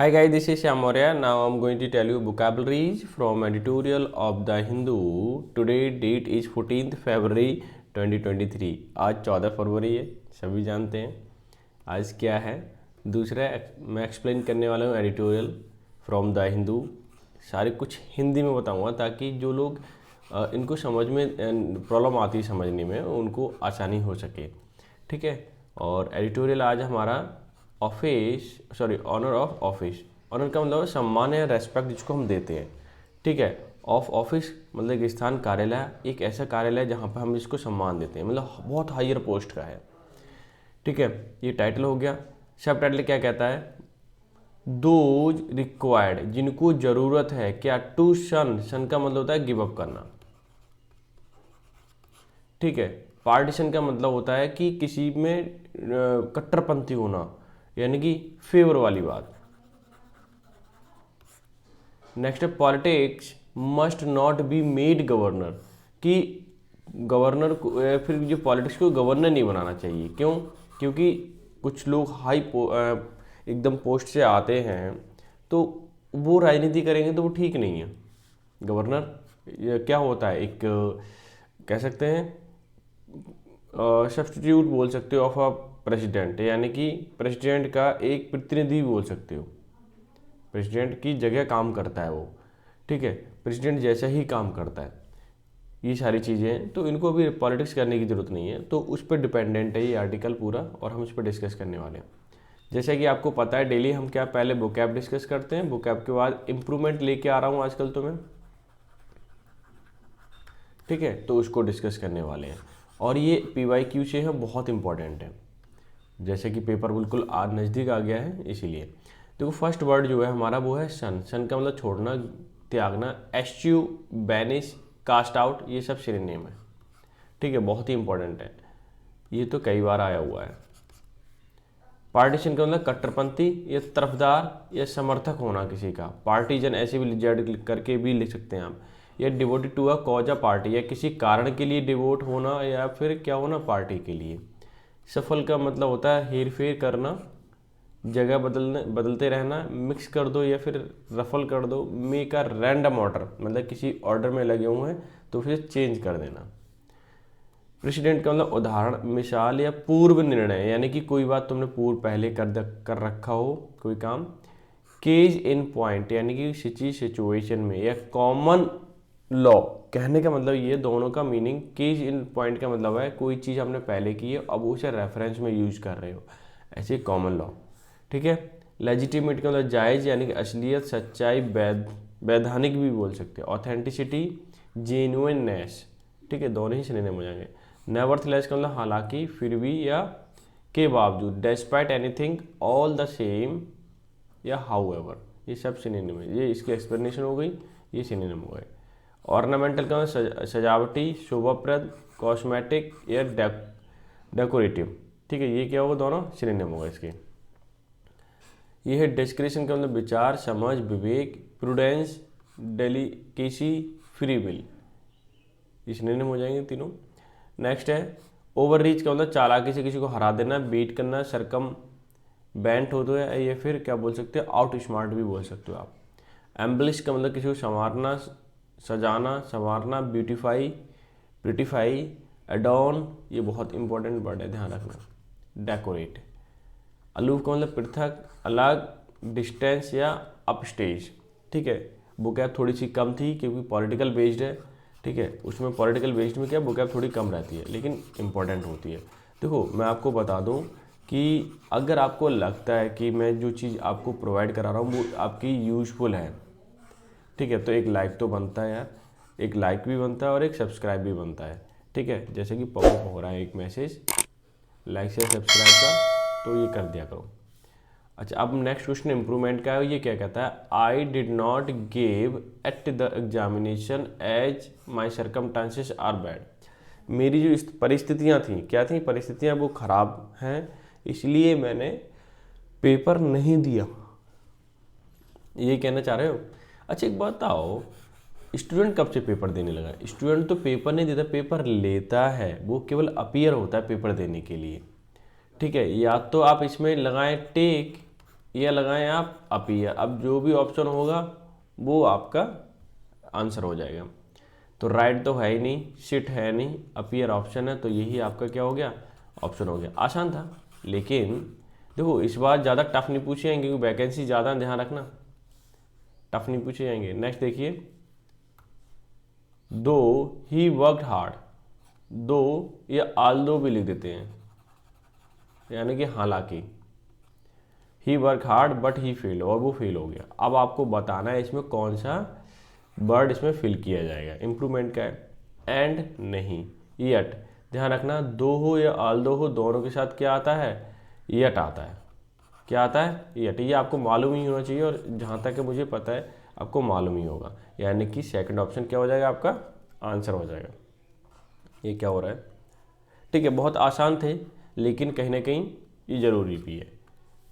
Hi guys, this is Shyam Maurya. Now I'm going to tell you vocabularies from editorial of The Hindu. Today date is 14th February 2023. आज 14 फरवरी है, सभी जानते हैं आज क्या है। दूसरा मैं एक्सप्लेन करने वाला हूँ एडिटोरियल फ्रॉम द हिंदू। सारे कुछ हिंदी में बताऊँगा ताकि जो लोग इनको समझ में प्रॉब्लम आती है समझने में उनको आसानी हो सके, ठीक है। और एडिटोरियल आज हमारा ऑनर ऑफ ऑफिस। ऑनर का मतलब सम्मान या रेस्पेक्ट जिसको हम देते हैं, ठीक है। ऑफ ऑफिस मतलब एक स्थान, कार्यालय, एक ऐसा कार्यालय जहाँ पर हम इसको सम्मान देते हैं, मतलब बहुत हायर पोस्ट का है, ठीक है। ये टाइटल हो गया। सब टाइटल क्या कहता है? दोज रिक्वायर्ड, जिनको जरूरत है क्या, टू शन। शन का मतलब होता है गिव अप करना, ठीक है। पार्टीशन का मतलब होता है कि किसी में कट्टरपंथी होना, यानी कि फेवर वाली बात। नेक्स्ट है politics must not be made governor, कि गवर्नर को फिर जो पॉलिटिक्स को गवर्नर नहीं बनाना चाहिए। क्यों? क्योंकि कुछ लोग एकदम पोस्ट से आते हैं तो वो राजनीति करेंगे तो वो ठीक नहीं है। गवर्नर क्या होता है, एक कह सकते हैं सब्स्टिट्यूट बोल सकते हो ऑफ अ प्रेसिडेंट, यानी कि प्रेसिडेंट का एक प्रतिनिधि बोल सकते हो। प्रेसिडेंट की जगह काम करता है वो, ठीक है। प्रेसिडेंट जैसा ही काम करता है। ये सारी चीज़ें तो इनको अभी पॉलिटिक्स करने की ज़रूरत नहीं है, तो उस पर डिपेंडेंट है ये आर्टिकल पूरा, और हम इस पर डिस्कस करने वाले हैं। जैसा कि आपको पता है डेली हम क्या पहले वोकैब डिस्कस करते हैं, वोकैब के बाद इम्प्रूवमेंट लेके आ रहा हूँ आजकल तो मैं, ठीक है। तो उसको डिस्कस करने वाले हैं और ये PYQ से है, बहुत इंपॉर्टेंट है। जैसे कि पेपर बिल्कुल आज नज़दीक आ गया है, इसीलिए देखो फर्स्ट वर्ड जो है हमारा वो है सन। सन का मतलब छोड़ना, त्यागना। एस्च्यू, बैनिश, कास्ट आउट, ये सब सिनोनिम है, ठीक है। बहुत ही इंपॉर्टेंट है, ये तो कई बार आया हुआ है। पार्टीशन का मतलब कट्टरपंथी या तरफदार या समर्थक होना किसी का। पार्टीजन ऐसे भी जेड करके भी लिख सकते हैं आप। या devoted to a cause a party, या किसी कारण के लिए डिवोट होना या फिर क्या होना, पार्टी के लिए। सफल का मतलब होता है हेर फेर करना, जगह बदलते रहना। मिक्स कर दो या फिर रफल कर दो। मेक अ रैंडम ऑर्डर मतलब किसी ऑर्डर में लगे हुए हैं तो फिर चेंज कर देना। प्रेसिडेंट का मतलब उदाहरण, मिसाल या पूर्व निर्णय, यानी कि कोई बात तुमने पूर्व पहले कर रखा हो कोई काम। केज इन पॉइंट, यानी कि सिचुएशन में। या कॉमन लॉ, कहने का मतलब ये दोनों का मीनिंग। केज इन पॉइंट का मतलब है कोई चीज़ आपने पहले की है अब उसे रेफरेंस में यूज कर रहे हो, ऐसे कॉमन लॉ, ठीक है। लेजिटिमेट का मतलब जायज़, यानी कि असलियत, सच्चाई, वैधानिक भी बोल सकते हैं। ऑथेंटिसिटी, जेन्युइननेस, ठीक है, दोनों ही सिनोनिम हो जाएंगे। नेवरथलेस का मतलब हालांकि, फिर भी, या के बावजूद। Despite anything, all the same, या हाउएवर, ये सब सिनोनिम है। ये इसकी एक्सप्लेनेशन हो गई, ये सिनोनिम हो गए। ऑर्नामेंटल का मतलब सजावटी, शोभाप्रद, कॉस्मेटिक या डेकोरेटिव, ठीक है। ये क्या होगा, दोनों सिनोनिम होगा इसके। ये है डिस्क्रिशन का मतलब विचार, समझ, विवेक। प्रूडेंस, डेलिकेसी, फ्री विल, ये सिनोनिम हो जाएंगे तीनों। नेक्स्ट है ओवर रीच का मतलब चालाकी से किसी को हरा देना, बीट करना, सरकम बैंट होते हैं, या फिर क्या बोल सकते हो, आउट स्मार्ट भी बोल सकते हो आप। एम्बलिश का मतलब किसी को संवारना, सजाना, संवारना। ब्यूटीफाई, ब्यूटीफाई, एडॉन, ये बहुत इंपॉर्टेंट वर्ड है, ध्यान रखना। डेकोरेट। अलूफ का मतलब पृथक, अलग, डिस्टेंस या अपस्टेज, ठीक है। बुकैब थोड़ी सी कम थी क्योंकि पॉलिटिकल बेस्ड है, ठीक है। उसमें पॉलिटिकल बेस्ड में क्या बुकैब थोड़ी कम रहती है लेकिन इंपॉर्टेंट होती है। देखो मैं आपको बता दूं कि अगर आपको लगता है कि मैं जो चीज़ आपको प्रोवाइड करा रहा हूँ वो आपकी यूजफुल है, ठीक है, तो एक लाइक तो बनता है यार, एक लाइक भी बनता है और एक सब्सक्राइब भी बनता है, ठीक है। जैसे कि पॉपअप हो रहा है एक मैसेज लाइक से सब्सक्राइब का, तो ये कर दिया करो। अच्छा, अब नेक्स्ट क्वेश्चन इंप्रूवमेंट का है। ये क्या कहता है? I did not give at the examination as my circumstances are bad. मेरी जो परिस्थितियाँ थी, क्या थी परिस्थितियाँ, वो ख़राब हैं, इसलिए मैंने पेपर नहीं दिया, ये कहना चाह रहे हो। अच्छा एक बात बताओ, स्टूडेंट कब से पेपर देने लगा? स्टूडेंट तो पेपर नहीं देता, पेपर लेता है, वो केवल अपीयर होता है पेपर देने के लिए, ठीक है। या तो आप इसमें लगाएं टेक, ये लगाएं आप अपीयर, अब जो भी ऑप्शन होगा वो आपका आंसर हो जाएगा। तो राइट तो है ही नहीं, सिट है नहीं, अपीयर ऑप्शन है, तो यही आपका क्या हो गया, ऑप्शन हो गया। आसान था, लेकिन देखो इस बार ज़्यादा टफ नहीं पूछे जाएंगे क्योंकि वैकेंसी ज़्यादा, ध्यान रखना, टफ नहीं पूछे जाएंगे। नेक्स्ट देखिए, दो ही वर्कड हार्ड, दो या आल्दो भी लिख देते हैं, यानी कि हालांकि, he work hard but he fail, और वो फेल हो गया। अब आपको बताना है इसमें कौन सा वर्ड इसमें फिल किया जाएगा, इम्प्रूवमेंट का है। एंड नहीं, यट, ध्यान रखना, दो हो या आल्दो हो, दोनों के साथ क्या आता है, यट आता है। क्या आता है, यट। ये आपको मालूम ही होना चाहिए, और जहाँ तक मुझे पता है आपको मालूम ही होगा, यानी कि सेकंड ऑप्शन क्या हो जाएगा, आपका आंसर हो जाएगा। ये क्या हो रहा है, ठीक है, बहुत आसान थे, लेकिन कहीं ना कहीं ये ज़रूरी भी है,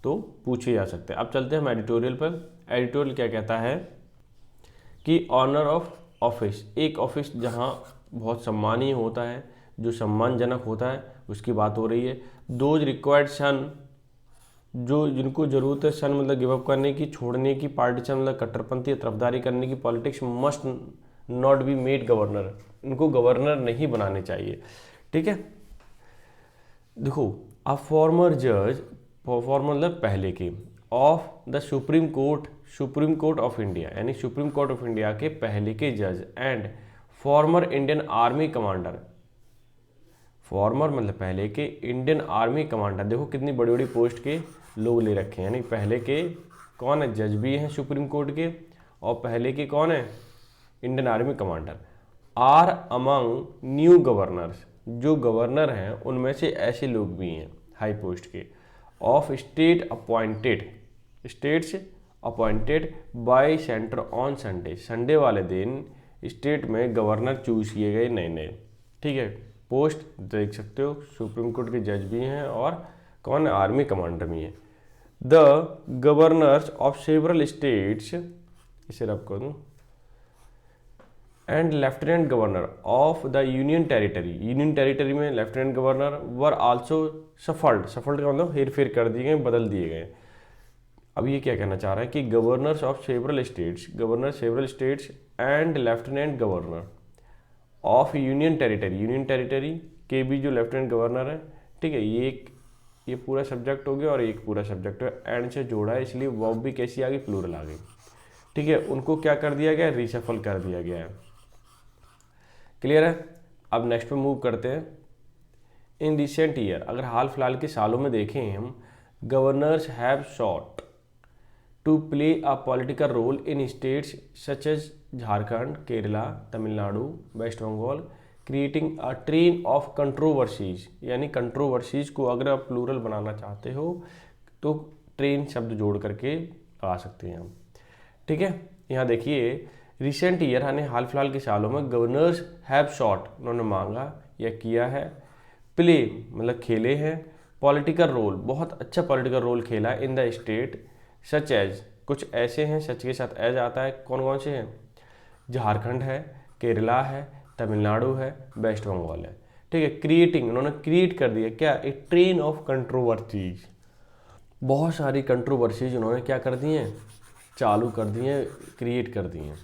तो पूछे जा सकते हैं। अब चलते हैं हम एडिटोरियल पर। एडिटोरियल क्या कहता है कि ऑनर ऑफ ऑफिस, एक ऑफिस जहाँ बहुत सम्मानीय होता है, जो सम्मानजनक होता है, उसकी बात हो रही है। दोज रिक्वायर्ड सन, जो जिनको ज़रूरत है सन मतलब गिव अप करने की, छोड़ने की, पार्टीशन मतलब कट्टरपंथी या तरफदारी करने की, politics must not be made governor, इनको गवर्नर नहीं बनाने चाहिए। ठीक है, देखो, अ फॉर्मर जज, फॉर्मर मतलब पहले के, of the supreme court of India, यानी सुप्रीम कोर्ट ऑफ इंडिया के पहले के जज, and former Indian army commander, farmer मतलब पहले के, इंडियन आर्मी कमांडर, देखो कितनी बड़ी बड़ी पोस्ट के लोग ले रखे हैं, यानी पहले के कौन है, जज भी हैं सुप्रीम कोर्ट के, और पहले के कौन है, Indian army commander, are among new governors, जो गवर्नर हैं उनमें से ऐसे लोग भी हैं हाई पोस्ट के, of state appointed, states appointed by centre on Sunday, Sunday वाले दिन स्टेट में गवर्नर चूज किए गए नए नए। ठीक है, पोस्ट देख सकते हो, सुप्रीम कोर्ट के जज भी हैं और कौन, आर्मी कमांडर भी हैं। The governors of several states, इसे रब कर दूँ, and lieutenant governor of the union territory में lieutenant governor were also shuffled का मतलब हेर फेर कर दिए गए, बदल दिए गए। अब ये क्या कहना चाह रहा है कि governors of several states and lieutenant governor of union territory के भी जो लेफ्टिनेंट गवर्नर है, ठीक है, ये पूरा सब्जेक्ट हो गया और एक पूरा सब्जेक्ट है, एंड से जोड़ा है, इसलिए वर्ब भी कैसी आ गई, प्लूरल आ गई। ठीक है, उनको क्या कर दिया गया, रिशफल कर दिया गया है। क्लियर है। अब नेक्स्ट पे मूव करते हैं। इन रिसेंट ईयर, अगर हाल फिलहाल के सालों में देखें हम, governors have sought to play a political role in states such as Jharkhand, Kerala, Tamil Nadu, West Bengal, creating a train of controversies, यानी कंट्रोवर्सीज को अगर आप प्लूरल बनाना चाहते हो तो ट्रेन शब्द जोड़ करके आ सकते हैं हम। ठीक है, यहाँ देखिए, रिसेंट ईयर यानी हाल फिलहाल के सालों में, गवर्नर्स हैव सॉट, उन्होंने मांगा या किया है, प्ले मतलब खेले हैं, पॉलिटिकल रोल, बहुत अच्छा पॉलिटिकल रोल खेला in the state such as, कुछ ऐसे हैं, सच के साथ एज आता है, कौन कौन से हैं, झारखंड है, केरला है, तमिलनाडु है, वेस्ट बंगाल है। ठीक है, क्रिएटिंग, उन्होंने क्रिएट कर दिया क्या, ए ट्रेन ऑफ कंट्रोवर्सीज, बहुत सारी कंट्रोवर्सीज उन्होंने क्या कर दी हैं, चालू कर दी हैं, क्रिएट कर दी हैं।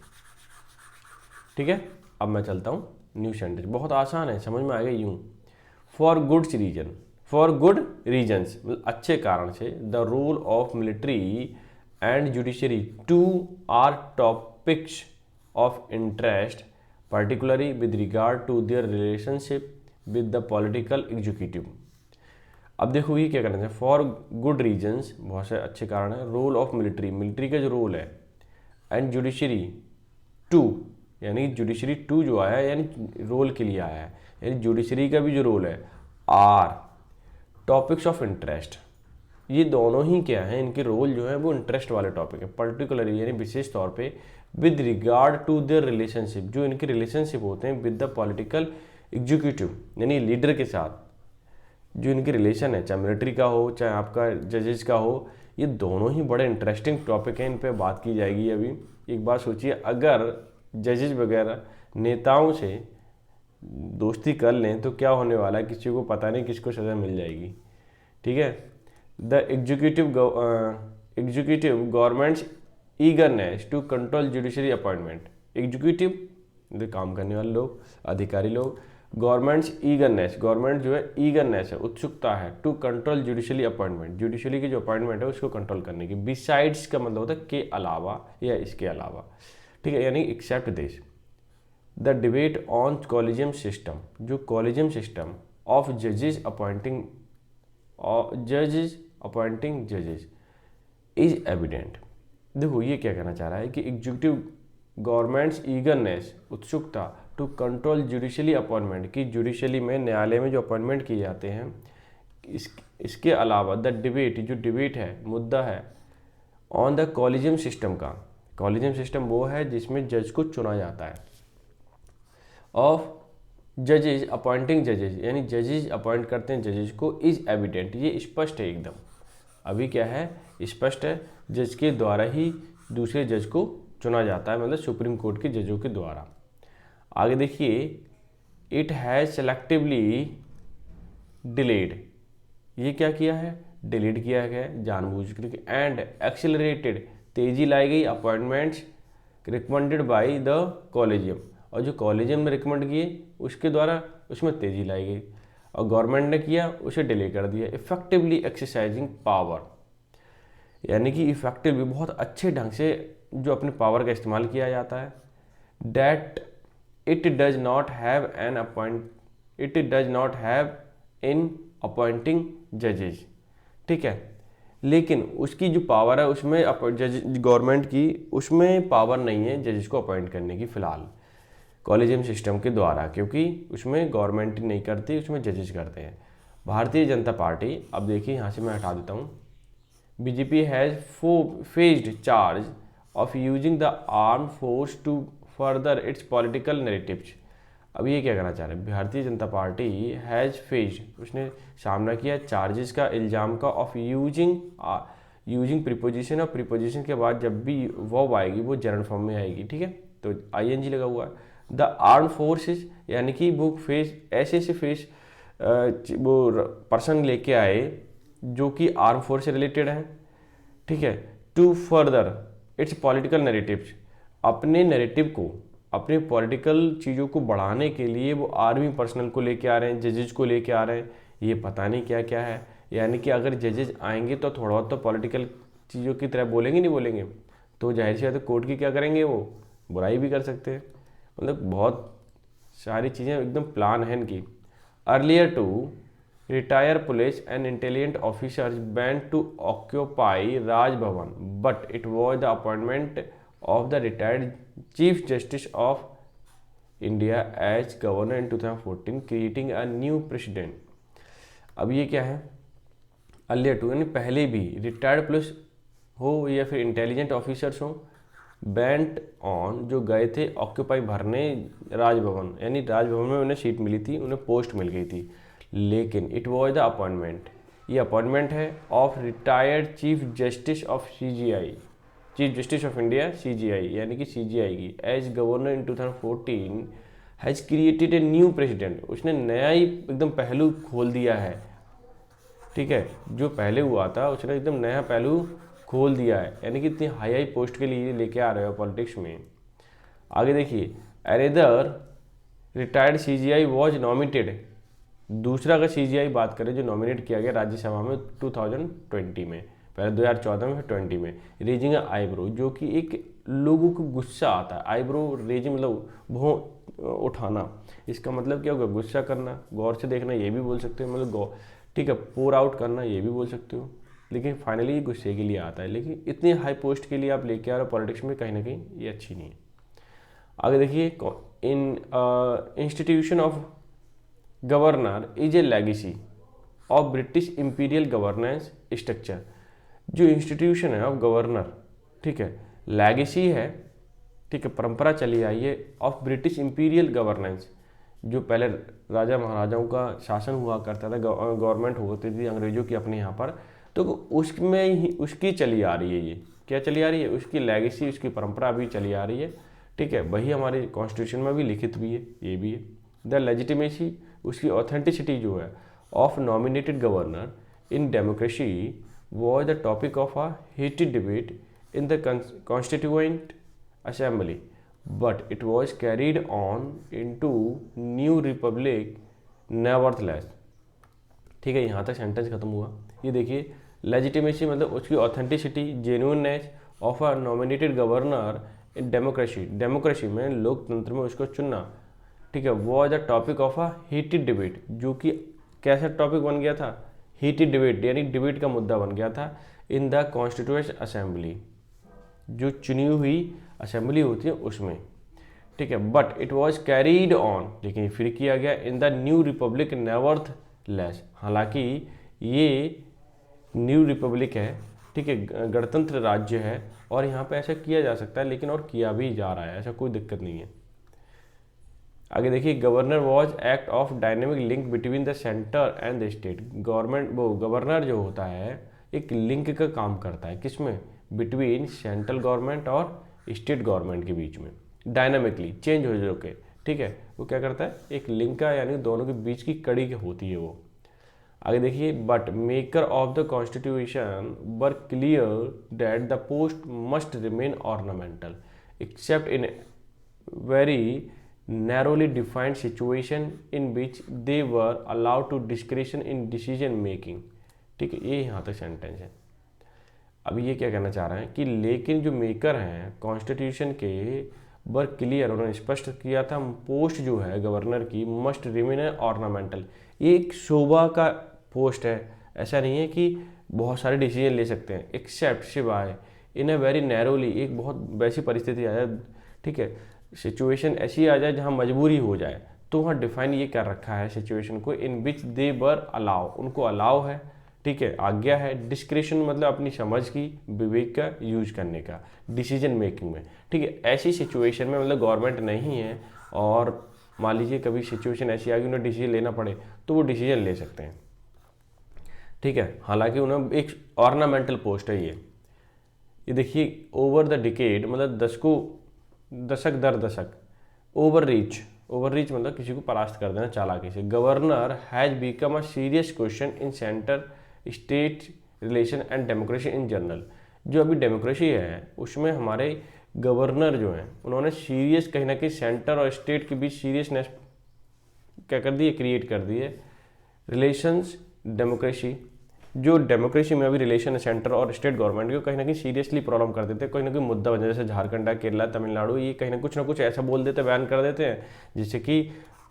ठीक है, अब मैं चलता हूँ न्यू सेंटेंस, बहुत आसान है, समझ में आएगा यूँ, फॉर गुड रीजन्स मतलब अच्छे कारण से, the role of military and judiciary too are topics of interest, particularly with regard to their relationship with the political executive। अब देखो ये क्या करना है, फॉर गुड रीजन्स, बहुत से अच्छे कारण है, रोल ऑफ मिलिट्री का जो रोल है, एंड जुडिशरी टू, यानी जुडिशरी टू जो आया है यानी रोल के लिए आया है, यानी जुडिशरी का भी जो रोल है, आर टॉपिक्स ऑफ इंटरेस्ट, ये दोनों ही क्या है, इनके रोल जो है वो इंटरेस्ट वाले टॉपिक है, पर्टिकुलरली यानी विशेष तौर पे, with regard to their relationship, जो इनके रिलेशनशिप होते हैं विद द पॉलिटिकल एग्जीक्यूटिव, यानी लीडर के साथ जो इनके रिलेशन है, चाहे मिलिट्री का हो चाहे आपका जजेस का हो, ये दोनों ही बड़े इंटरेस्टिंग टॉपिक हैं, इन पे बात की जाएगी अभी। एक बात सोचिए, अगर जजेस वगैरह नेताओं से दोस्ती कर लें तो क्या होने वाला है, किसी को पता नहीं किसको सज़ा मिल जाएगी। ठीक है, the executive government's eagerness to control judiciary appointment. Executive काम करने वाले लोग, अधिकारी लोग, गवर्नमेंट्स ईगरनेस, गवर्नमेंट जो है ईगरनेस है, उत्सुकता है, to control judicially appointment, judicially की जो अपॉइंटमेंट है उसको कंट्रोल करने की। बिसाइड्स का मतलब होता है के अलावा या इसके अलावा, ठीक है, यानी accept this. The debate on collegium system, जो कॉलेजियम सिस्टम ऑफ जजेस अपॉइंटिंग जजेस इज एविडेंट। देखो ये क्या कहना चाह रहा है कि एग्जीक्यूटिव गवर्नमेंट्स ईगरनेस, उत्सुकता, टू कंट्रोल जुडिशली अपॉइंटमेंट, की जुडिशली में, न्यायालय में जो अपॉइंटमेंट किए जाते हैं, इसके अलावा द डिबेट, जो डिबेट है, मुद्दा है, ऑन द कॉलेजियम सिस्टम का। कॉलेजियम सिस्टम वो है जिसमें जज को चुना जाता है, ऑफ जजेस अपॉइंटिंग जजेस, यानी जजेस अपॉइंट करते हैं जजेस को, इज एविडेंट, ये स्पष्ट है एकदम। अभी क्या है, स्पष्ट है, जज के द्वारा ही दूसरे जज को चुना जाता है, मतलब सुप्रीम कोर्ट के जजों के द्वारा। आगे देखिए, इट हैज़ सेलेक्टिवली डिलेड, ये क्या किया है, डिलीट किया गया जानबूझकर, एंड एक्सेलरेटेड, तेजी लाई गई, appointments recommended by the collegium, और जो कॉलेजियम ने रिकमेंड किए उसके द्वारा उसमें तेजी लाई गई, और गवर्नमेंट ने किया उसे डिले कर दिया। इफेक्टिवली एक्सरसाइजिंग पावर, यानी कि इफेक्टिवली बहुत अच्छे ढंग से जो अपने पावर का इस्तेमाल किया जाता है। That it does not have in appointing जजेस, ठीक है, लेकिन उसकी जो पावर है उसमें जज, गवर्नमेंट की उसमें पावर नहीं है जजेस को अपॉइंट करने की फ़िलहाल कॉलेजियम सिस्टम के द्वारा, क्योंकि उसमें गवर्नमेंट नहीं करती, उसमें जजेस करते हैं। भारतीय जनता पार्टी, अब देखिए यहाँ से मैं हटा देता हूँ, BJP has faced charge of using the arm force to further its political narratives. अब ये क्या कहना चाह रहे हैं, Bharatiya Janata party has faced, उसने सामना किया चार्जेस का, इल्ज़ाम का, ऑफ यूजिंग प्रीपोजिशन, और प्रीपोजिशन के बाद जब भी वर्ब आएगी वो जनरल फॉर्म में आएगी, ठीक है, तो आईएनजी लगा हुआ है। द आर्म फोर्सेस, यानी कि वो ऐसे वो पर्सन लेके आए जो कि आर्म फोर्स से रिलेटेड हैं, ठीक है, to further its political narratives, अपने नैरेटिव को, अपने पॉलिटिकल चीज़ों को बढ़ाने के लिए वो आर्मी पर्सनल को लेके आ रहे हैं, जजेस को लेके आ रहे हैं, ये पता नहीं क्या क्या है। यानी कि अगर जजेस आएंगे तो थोड़ा बहुत तो पॉलिटिकल चीज़ों की तरह बोलेंगे, नहीं बोलेंगे, तो जाहिर सी बात है कोर्ट की क्या करेंगे, वो बुराई भी कर सकते हैं। मतलब बहुत सारी चीज़ें एकदम प्लान है इनकी। Earlier to retire police and intelligent officers band to occupy Raj Bhavan, but it was the appointment of the retired chief justice of India as governor in 2014 creating a new president. अब ये क्या है, अर्लियर टू यानी पहले भी, retired police हो या फिर इंटेलिजेंट ऑफिसर्स हो, बेंट ऑन जो गए थे ऑक्यूपाई भरने राजभवन, यानी राजभवन में उन्हें सीट मिली थी, उन्हें पोस्ट मिल गई थी, लेकिन इट वॉज द अपॉइंटमेंट, ये अपॉइंटमेंट है of retired chief justice of CJI, chief justice of India CJI, यानी कि सीजीआई की, as governor in 2014 has created a new president, उसने नया ही एकदम पहलू खोल दिया है, ठीक है, जो पहले हुआ था उसने एकदम नया पहलू खोल दिया है, यानी कि इतनी हाई पोस्ट के लिए लेके आ रहे हो पॉलिटिक्स में। आगे देखिए, अरेदर रिटायर्ड सीजीआई वॉज नॉमिनेटेड, दूसरा अगर सीजीआई बात करें जो नॉमिनेट किया गया राज्यसभा में 2020 में, पहले 2014 में, फिर 20 में, रेजिंग आईब्रो, जो कि एक लोगों को गुस्सा आता है, आईब्रो रेजिंग मतलब भौं उठाना, इसका मतलब क्या होगा, गुस्सा करना, गौर से देखना ये भी बोल सकते हो, मतलब ठीक है, पोर आउट करना ये भी बोल सकते हो, लेकिन फाइनली गुस्से के लिए आता है। लेकिन इतनी हाई पोस्ट के लिए आप लेके आ रहे हो पॉलिटिक्स में, कहीं ना कहीं ये अच्छी नहीं है। आगे देखिए, in institution of governor is a legacy of British imperial governance structure, जो इंस्टीट्यूशन है ऑफ गवर्नर, ठीक है, लेगेसी है, ठीक है, परंपरा चली आई है, ऑफ ब्रिटिश इंपीरियल गवर्नेंस, जो पहले राजा महाराजाओं का शासन हुआ करता था, गवर्नमेंट होती थी अंग्रेजों की अपने यहाँ पर, तो उसमें ही उसकी चली आ रही है, ये क्या चली आ रही है, उसकी लेगेसी, उसकी परंपरा भी चली आ रही है, ठीक है, वही हमारे कॉन्स्टिट्यूशन में भी लिखित भी है, ये भी है। द लेजिटिमेसी, उसकी ऑथेंटिसिटी जो है, of nominated governor in democracy was the topic of a heated debate in the Constituent Assembly, but it was carried on into New Republic nevertheless। ठीक है, यहाँ तक सेंटेंस खत्म हुआ। ये देखिए, लेजिटिमेसी मतलब उसकी authenticity, genuineness of a nominated governor in democracy, democracy में लोकतंत्र में उसको चुनना, ठीक है, was the topic of a heated debate, जो कि कैसा टॉपिक बन गया था, हीटेड डिबेट, यानी डिबेट का मुद्दा बन गया था इन द कॉन्स्टिट्यूएंट असेंबली, जो चुनी हुई असेंबली होती है उसमें, ठीक है। But it was carried on, लेकिन फिर किया गया in the new Republic nevertheless, हालांकि ये न्यू रिपब्लिक है, ठीक है, गणतंत्र राज्य है, और यहाँ पे ऐसा किया जा सकता है, लेकिन और किया भी जा रहा है, ऐसा कोई दिक्कत नहीं है। आगे देखिए, governor was act of dynamic link between the centre and the state. Government, वो गवर्नर जो होता है एक लिंक का काम करता है, किसमें, बिटवीन सेंट्रल गवर्नमेंट और स्टेट गवर्नमेंट के बीच में, डायनामिकली चेंज हो के, ठीक है, वो क्या करता है, एक लिंक का, यानी दोनों के बीच की कड़ी होती है वो। आगे देखिए, but maker of the constitution were clear that the post must remain ornamental accept in very narrowly defined situation in which they were allowed to discretion in decision making। ठीक है, ये यहाँ तक सेंटेंस है। अब ये क्या कहना चाह रहे हैं कि लेकिन जो मेकर हैं कॉन्स्टिट्यूशन के वर क्लियर, उन्होंने स्पष्ट किया था पोस्ट जो है गवर्नर की मस्ट रिमेन ऑर्नामेंटल, ये एक शोभा का पोस्ट है, ऐसा नहीं है कि बहुत सारे डिसीजन ले सकते हैं, एक्सेप्ट सिवाय इन ए वेरी नैरोली, एक बहुत वैसी परिस्थिति आ जाए, ठीक है, सिचुएशन ऐसी आ जाए जहाँ मजबूरी हो जाए, तो वहाँ डिफाइन ये कर रखा है सिचुएशन को, इन विच दे वर अलाउ, उनको अलाउ है, ठीक है, आज्ञा है, डिस्क्रिशन मतलब अपनी समझ की, विवेक का यूज करने का डिसीजन मेकिंग में, ठीक है। ऐसी सिचुएशन में मतलब गवर्नमेंट नहीं है और मान लीजिए कभी सिचुएशन ऐसी आ गई उन्हें डिसीजन लेना पड़े, तो वो डिसीजन ले सकते हैं, ठीक है, हालांकि उन्हें एक ऑर्नामेंटल पोस्ट है ये देखिए, ओवर द डिकेड मतलब दशक दर दशक, ओवर रीच मतलब किसी को परास्त कर देना चालाकी से, governor has become a serious question in centre state relation and democracy in general. जो अभी डेमोक्रेसी है उसमें हमारे गवर्नर जो हैं उन्होंने सीरियस, कहीं ना कहीं सेंटर और स्टेट के बीच सीरियसनेस क्या कर दी है, क्रिएट कर दी है। रिलेशंस डेमोक्रेसी, जो डेमोक्रेसी में अभी रिलेशन है सेंटर और स्टेट गवर्नमेंट को, कहीं ना कहीं सीरियसली प्रॉब्लम कर देते हैं, कोई ना कोई मुद्दा बन जाए, जैसे झारखंड है, केरला, तमिलनाडु, ये कहीं ना कुछ ऐसा बोल देते हैं, बयान कर देते हैं, जिससे कि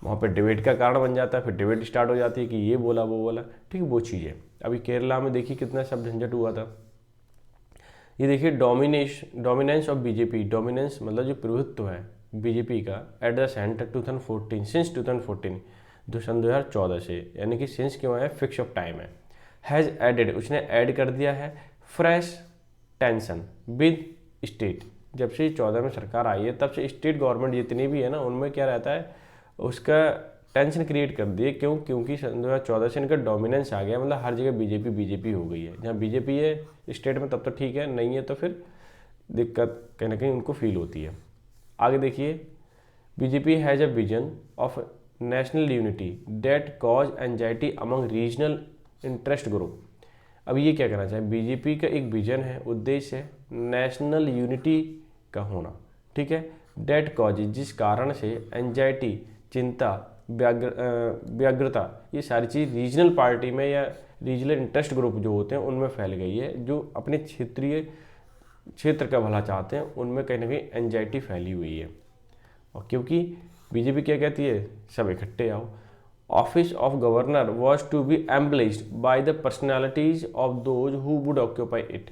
वहाँ पे डिबेट का कारण बन जाता है, फिर डिबेट स्टार्ट हो जाती है कि ये बोला वो बोला, ठीक है, वो चीज़ें। अभी केरला में देखिए कितना सब झंझट हुआ था। ये देखिए, डोमिनेंस ऑफ बीजेपी, डोमिनेंस मतलब जो प्रभुत्व है बीजेपी का एट द सेंटर 2014, सिंस 2014, सन 2014 से, यानी कि सिंस क्यों है, फिक्स ऑफ टाइम है, हैज़ एडेड, उसने ऐड कर दिया है फ्रेश टेंशन विद स्टेट। जब से 14 में सरकार आई है तब से स्टेट गवर्नमेंट जितनी भी है ना, उनमें क्या रहता है, उसका टेंशन क्रिएट कर दिए। क्योंकि सन 2014 से इनका डोमिनेंस आ गया, मतलब हर जगह बीजेपी हो गई है। जहाँ बीजेपी है स्टेट में तब तो ठीक है, नहीं है तो फिर दिक्कत कहीं ना कहीं उनको फील होती है। आगे देखिए, BJP has a vision of national unity that cause anxiety among regional interest group. अब ये क्या कहना चाहिए, बीजेपी का एक विजन है, उद्देश्य है नेशनल यूनिटी का होना, ठीक है, डेट कॉज, जिस कारण से एंजाइटी, चिंता, व्यग्रता, ये सारी चीज़ रीजनल पार्टी में या रीजनल इंटरेस्ट ग्रुप जो होते हैं उनमें फैल गई है, जो अपने क्षेत्र का भला चाहते हैं, उनमें कहीं ना कहीं एंजाइटी फैली हुई है। और क्योंकि बीजेपी क्या कहती है, सब इकट्ठे आओ। Office of governor was to be embellished by the personalities of those who would occupy it,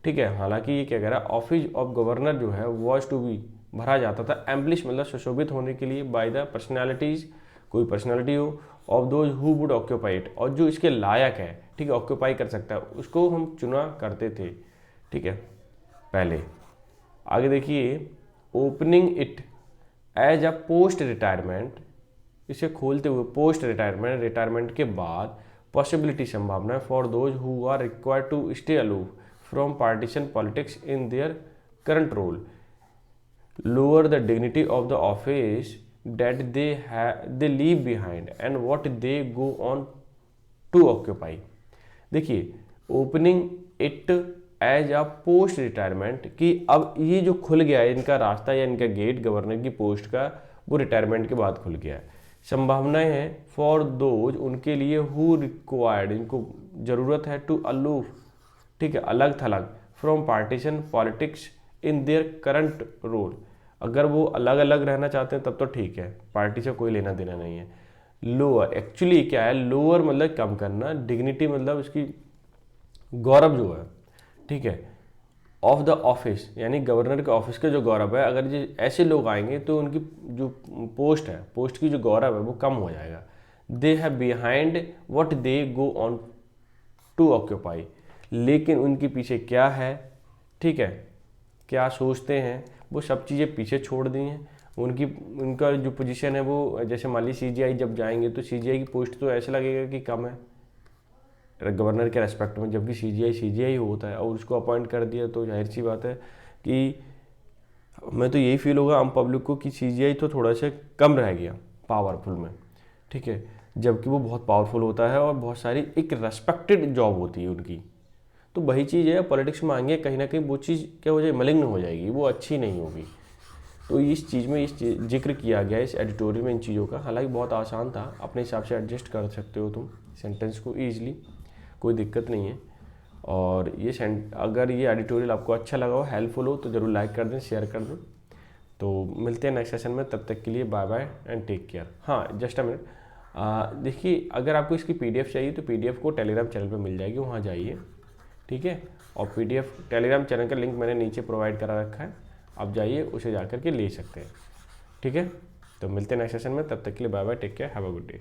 ठीक है। हालांकि ये क्या कह रहा है, ऑफिस ऑफ गवर्नर जो है वॉज टू बी भरा जाता था, एम्बलिश मतलब सुशोभित होने के लिए, बाय द पर्सनैलिटीज, कोई पर्सनैलिटी हो, of those who would occupy it, और जो इसके लायक है, ठीक है, ऑक्यूपाई कर सकता है, उसको हम चुना करते थे, ठीक है, पहले। आगे देखिए, opening it as a post retirement, इसे खोलते हुए पोस्ट रिटायरमेंट, रिटायरमेंट के बाद पॉसिबिलिटी, संभावना for those who are required to stay aloof from partisan politics in their current role, lower the dignity of the office that they leave behind and what they go on to occupy। देखिए, opening it as a post retirement, कि अब ये जो खुल गया है इनका रास्ता या इनका गेट गवर्नर की पोस्ट का, वो रिटायरमेंट के बाद खुल गया है। संभावनाएं हैं फॉर दोज, उनके लिए, हु रिक्वायर्ड, इनको ज़रूरत है, टू अलूफ, ठीक है, अलग थलग, from partisan politics in their current role. अगर वो अलग अलग रहना चाहते हैं तब तो ठीक है, पार्टी से कोई लेना देना नहीं है। लोअर, एक्चुअली क्या है, लोअर मतलब कम करना, डिग्निटी मतलब उसकी गौरव जो है, ठीक है, ऑफ द ऑफिस, यानी गवर्नर के ऑफिस का जो गौरव है, अगर ये ऐसे लोग आएंगे तो उनकी जो पोस्ट है, पोस्ट की जो गौरव है वो कम हो जाएगा। They have behind what they go on to occupy, लेकिन उनके पीछे क्या है, ठीक है, क्या सोचते हैं, वो सब चीज़ें पीछे छोड़ दी हैं। उनका जो पोजीशन है वो, जैसे मान ली सीजीआई जब जाएंगे तो सीजीआई की पोस्ट तो ऐसा लगेगा कि कम है गवर्नर के रेस्पेक्ट में, जबकि सीजीआई होता है और उसको अपॉइंट कर दिया तो जाहिर सी बात है कि मैं तो यही फील होगा आम पब्लिक को कि सीजीआई तो थोड़ा सा कम रह गया पावरफुल में, ठीक है, जबकि वो बहुत पावरफुल होता है और बहुत सारी एक रेस्पेक्टेड जॉब होती है उनकी। तो वही चीज़ है, पॉलिटिक्स में आएंगे कहीं ना कहीं वो चीज़ क्या हो जाए, मलिंग हो जाएगी, वो अच्छी नहीं होगी। तो इस चीज़ में जिक्र किया गया इस एडिटोरियल में इन चीज़ों का। हालांकि बहुत आसान था, अपने हिसाब से एडजस्ट कर सकते हो तुम सेंटेंस को ईजिली, कोई दिक्कत नहीं है। और ये अगर ये एडिटोरियल आपको अच्छा लगा हो, हेल्पफुल हो, तो ज़रूर लाइक कर दें, शेयर कर दें। तो मिलते हैं नेक्स्ट सेशन में, तब तक के लिए bye bye and take care. हाँ, जस्ट अ मिनट, देखिए अगर आपको इसकी पीडीएफ चाहिए तो पीडीएफ को टेलीग्राम चैनल पर मिल जाएगी, वहाँ जाइए, ठीक है। और पीडीएफ टेलीग्राम चैनल का लिंक मैंने नीचे प्रोवाइड करा रखा है, आप जाइए उसे जा कर के ले सकते हैं, ठीक है। तो मिलते हैं नेक्स्ट सेशन में, तब तक के लिए bye bye, take care, have a good day.